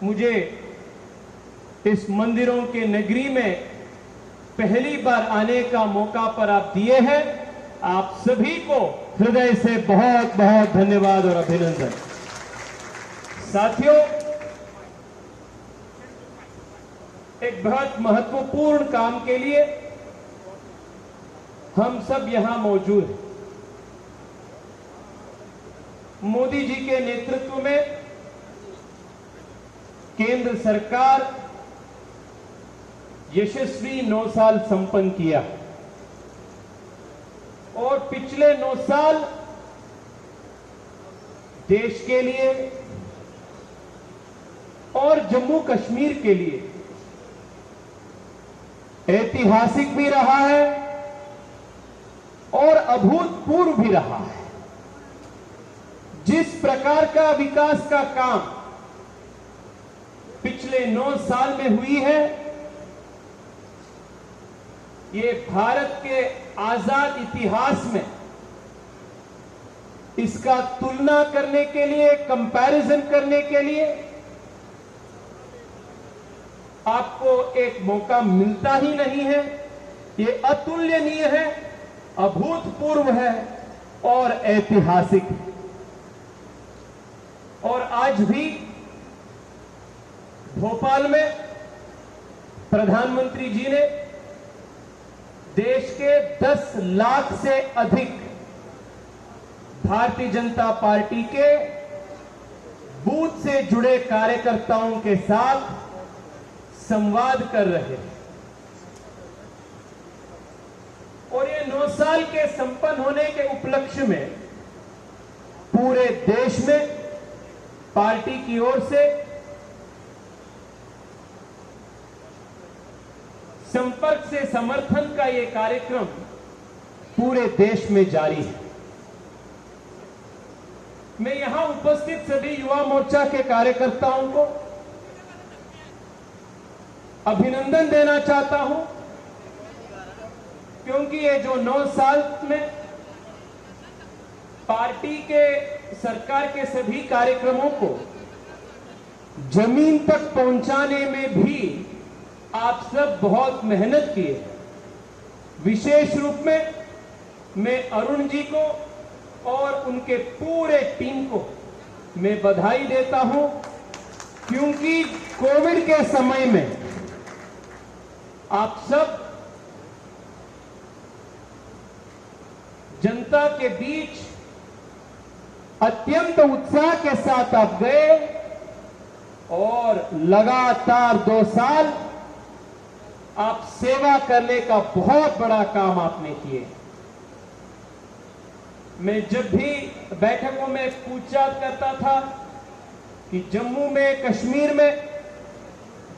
मुझे इस मंदिरों के नगरी में पहली बार आने का मौका पर आप दिए हैं, आप सभी को हृदय से बहुत बहुत धन्यवाद और अभिनंदन। साथियों, एक बहुत महत्वपूर्ण काम के लिए हम सब यहां मौजूद हैं। मोदी जी के नेतृत्व में केंद्र सरकार यशस्वी 9 साल संपन्न किया और पिछले 9 साल देश के लिए और जम्मू कश्मीर के लिए ऐतिहासिक भी रहा है और अभूतपूर्व भी रहा है। जिस प्रकार का विकास का काम पिछले 9 साल में हुई है, ये भारत के आजाद इतिहास में इसका तुलना करने के लिए, कंपैरिजन करने के लिए आपको एक मौका मिलता ही नहीं है। ये अतुलनीय है, अभूतपूर्व है और ऐतिहासिक है। और आज भी भोपाल में प्रधानमंत्री जी ने देश के 10 लाख से अधिक भारतीय जनता पार्टी के बूथ से जुड़े कार्यकर्ताओं के साथ संवाद कर रहे हैं। और ये 9 साल के संपन्न होने के उपलक्ष्य में पूरे देश में पार्टी की ओर से संपर्क से समर्थन का ये कार्यक्रम पूरे देश में जारी है। मैं यहां उपस्थित सभी युवा मोर्चा के कार्यकर्ताओं को अभिनंदन देना चाहता हूं, क्योंकि ये जो 9 साल में पार्टी के, सरकार के सभी कार्यक्रमों को जमीन तक पहुंचाने में भी आप सब बहुत मेहनत किए। विशेष रूप में मैं अरुण जी को और उनके पूरे टीम को मैं बधाई देता हूं, क्योंकि कोविड के समय में आप सब जनता के बीच अत्यंत उत्साह के साथ आप गए और लगातार 2 साल आप सेवा करने का बहुत बड़ा काम आपने किए। मैं जब भी बैठकों में पूछताछ करता था कि जम्मू में, कश्मीर में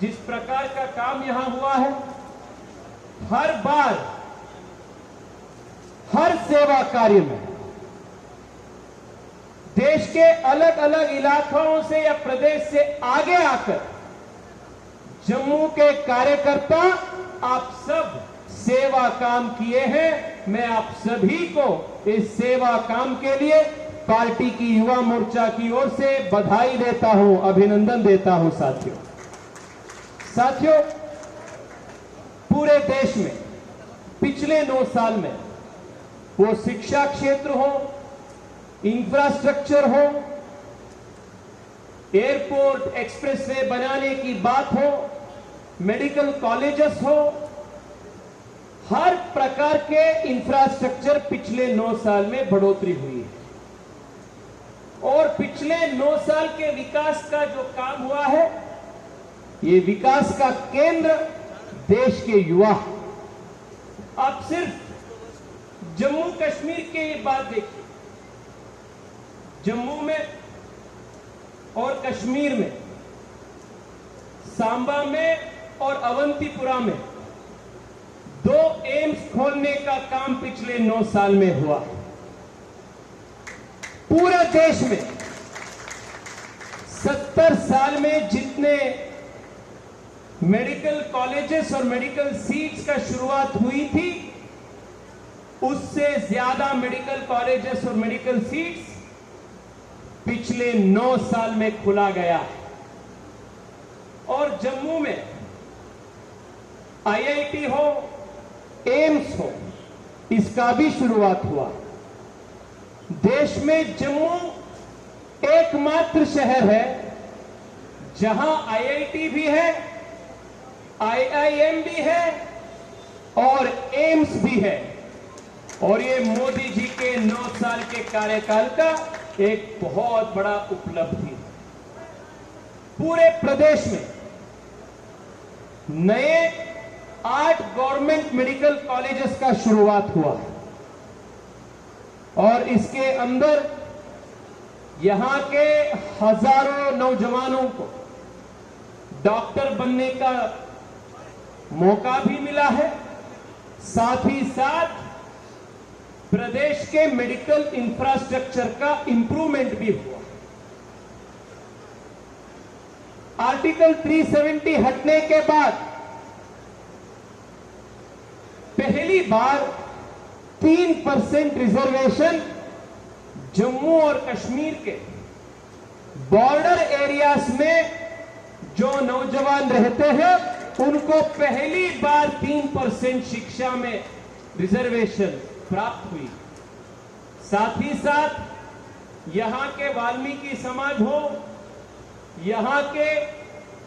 जिस प्रकार का काम यहां हुआ है, हर बार हर सेवा कार्य में देश के अलग अलग इलाकों से या प्रदेश से आगे आकर जम्मू के कार्यकर्ता आप सब सेवा काम किए हैं। मैं आप सभी को इस सेवा काम के लिए पार्टी की युवा मोर्चा की ओर से बधाई देता हूं, अभिनंदन देता हूं। साथियों, पूरे देश में पिछले 9 साल में वो शिक्षा क्षेत्र हो, इंफ्रास्ट्रक्चर हो, एयरपोर्ट, एक्सप्रेसवे बनाने की बात हो, मेडिकल कॉलेजेस हो, हर प्रकार के इंफ्रास्ट्रक्चर पिछले 9 साल में बढ़ोतरी हुई है। और पिछले 9 साल के विकास का जो काम हुआ है, ये विकास का केंद्र देश के युवा। आप सिर्फ जम्मू कश्मीर की ये बात देखिए, जम्मू में और कश्मीर में, सांबा में और अवंतीपुरा में 2 एम्स खोलने का काम पिछले 9 साल में हुआ। पूरे देश में 70 साल में जितने मेडिकल कॉलेजेस और मेडिकल सीट्स का शुरुआत हुई थी, उससे ज्यादा मेडिकल कॉलेजेस और मेडिकल सीट्स पिछले 9 साल में खुला गया है। और जम्मू में आईआईटी हो, एम्स हो, इसका भी शुरुआत हुआ। देश में जम्मू एकमात्र शहर है जहां आईआईटी भी है, आईआईएम भी है और एम्स भी है। और ये मोदी जी के 9 साल के कार्यकाल का एक बहुत बड़ा उपलब्धि है। पूरे प्रदेश में नए 8 गवर्नमेंट मेडिकल कॉलेजेस का शुरुआत हुआ और इसके अंदर यहां के हजारों नौजवानों को डॉक्टर बनने का मौका भी मिला है। साथ ही साथ प्रदेश के मेडिकल इंफ्रास्ट्रक्चर का इंप्रूवमेंट भी हुआ। आर्टिकल 370 हटने के बाद पहली बार 3% रिजर्वेशन जम्मू और कश्मीर के बॉर्डर एरियाज में जो नौजवान रहते हैं उनको पहली बार 3% शिक्षा में रिजर्वेशन प्राप्त हुई। साथ ही साथ यहां के वाल्मीकि समाज हो, यहां के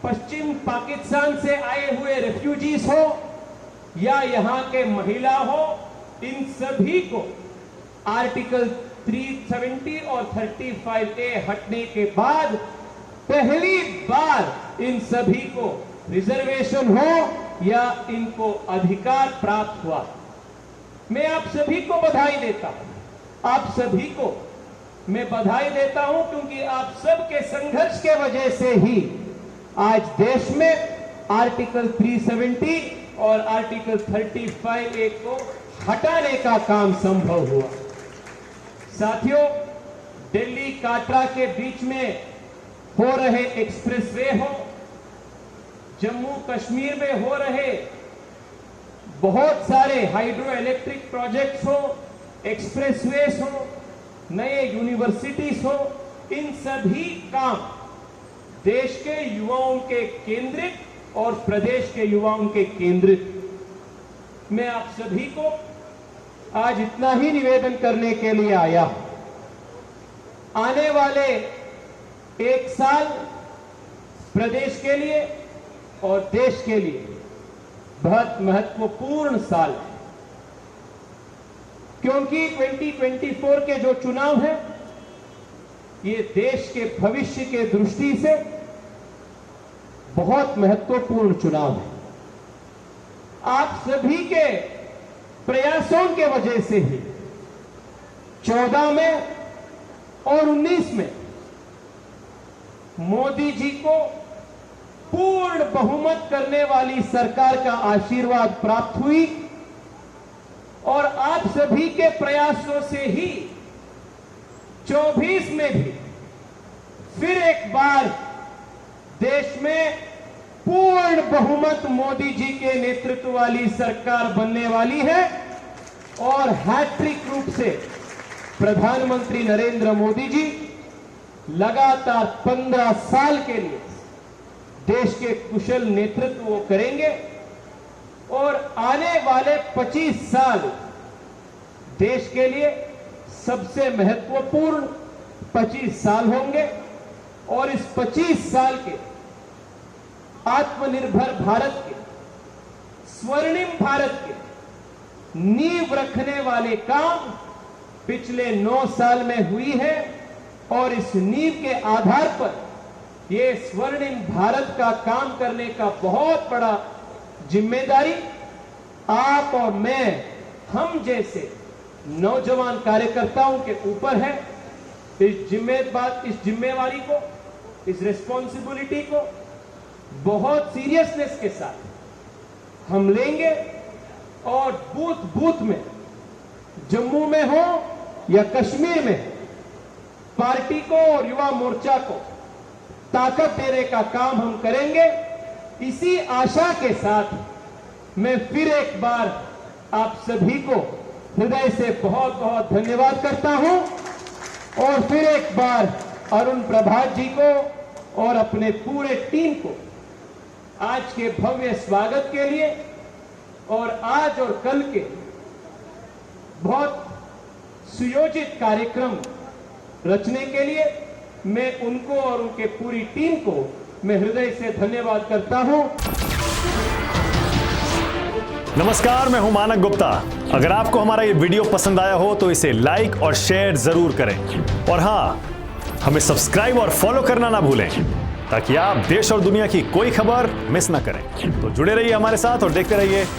पश्चिम पाकिस्तान से आए हुए रेफ्यूजीज हो या यहां के महिला हो, इन सभी को आर्टिकल 370 और 35A हटने के बाद पहली बार इन सभी को रिजर्वेशन हो या इनको अधिकार प्राप्त हुआ। मैं आप सभी को बधाई देता हूं। आप सभी को मैं बधाई देता हूं क्योंकि आप सबके संघर्ष के वजह से ही आज देश में आर्टिकल 370 और आर्टिकल 35A को हटाने का काम संभव हुआ। साथियों, दिल्ली काटरा के बीच में हो रहे एक्सप्रेसवे हो, जम्मू कश्मीर में हो रहे बहुत सारे हाइड्रो इलेक्ट्रिक प्रोजेक्ट्स हो, एक्सप्रेसवेज हो, नए यूनिवर्सिटीज हो, इन सभी काम देश के युवाओं के केंद्रित और प्रदेश के युवाओं के केंद्रित। मैं आप सभी को आज इतना ही निवेदन करने के लिए आया। आने वाले 1 साल प्रदेश के लिए और देश के लिए बहुत महत्वपूर्ण साल है, क्योंकि 2024 के जो चुनाव हैं ये देश के भविष्य के दृष्टि से बहुत महत्वपूर्ण चुनाव है। आप सभी के प्रयासों के वजह से ही 14 में और 19 में मोदी जी को पूर्ण बहुमत करने वाली सरकार का आशीर्वाद प्राप्त हुई और आप सभी के प्रयासों से ही 24 में भी फिर एक बार देश में पूर्ण बहुमत मोदी जी के नेतृत्व वाली सरकार बनने वाली है और हैट्रिक रूप से प्रधानमंत्री नरेंद्र मोदी जी लगातार 15 साल के लिए देश के कुशल नेतृत्व वो करेंगे और आने वाले 25 साल देश के लिए सबसे महत्वपूर्ण 25 साल होंगे और इस 25 साल के आत्मनिर्भर भारत के, स्वर्णिम भारत के नींव रखने वाले काम पिछले 9 साल में हुई है और इस नींव के आधार पर ये स्वर्णिम भारत का काम करने का बहुत बड़ा जिम्मेदारी आप और मैं, हम जैसे नौजवान कार्यकर्ताओं के ऊपर है। इस जिम्मेवारी को, इस रिस्पॉन्सिबिलिटी को बहुत सीरियसनेस के साथ हम लेंगे और बूथ बूथ में, जम्मू में हो या कश्मीर में, पार्टी को और युवा मोर्चा को ताकत देने का काम हम करेंगे। इसी आशा के साथ मैं फिर एक बार आप सभी को हृदय से बहुत बहुत धन्यवाद करता हूं और फिर एक बार अरुण प्रभात जी को और अपने पूरे टीम को आज के भव्य स्वागत के लिए और आज और कल के बहुत सुयोजित कार्यक्रम रचने के लिए मैं उनको और उनके पूरी टीम को मैं हृदय से धन्यवाद करता हूं। नमस्कार, मैं हूं मानक गुप्ता। अगर आपको हमारा ये वीडियो पसंद आया हो तो इसे लाइक और शेयर जरूर करें और हां, हमें सब्सक्राइब और फॉलो करना ना भूलें ताकि आप देश और दुनिया की कोई खबर मिस ना करें। तो जुड़े रहिए हमारे साथ और देखते रहिए